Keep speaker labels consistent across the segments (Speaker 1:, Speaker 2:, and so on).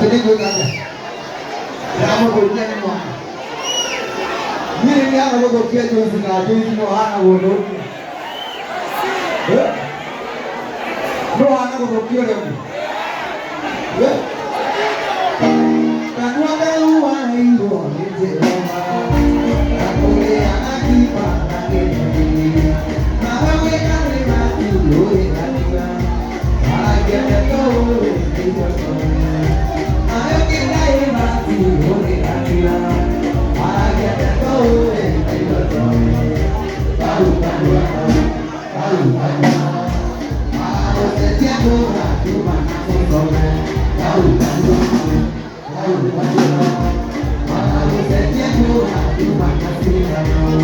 Speaker 1: Jadi gue tanya, kamu boleh ni mau? Ni yang aku kerja tu sekarang tu semua anak bodoh. Lo anak aku kerja lagi. Kan waktu luar itu ni jelah. Aku ni anak kita lagi. Mama we kan lewat dulu lagi lah. Lagi ada kau di belakang. Ayo kita lewat dulu lagi lah. Lagi ada kau di belakang. Tahu tahu tahu tahu. Aku setiap orang cuma aku soleh. Tahu tahu tahu tahu. Aku setiap orang cuma kasih kamu.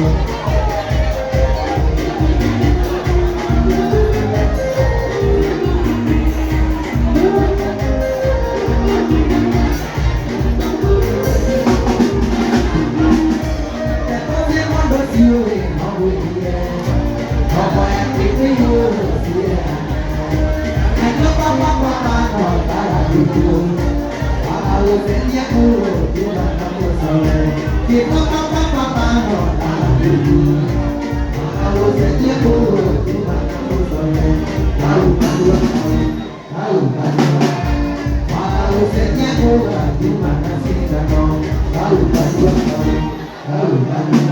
Speaker 1: Tahu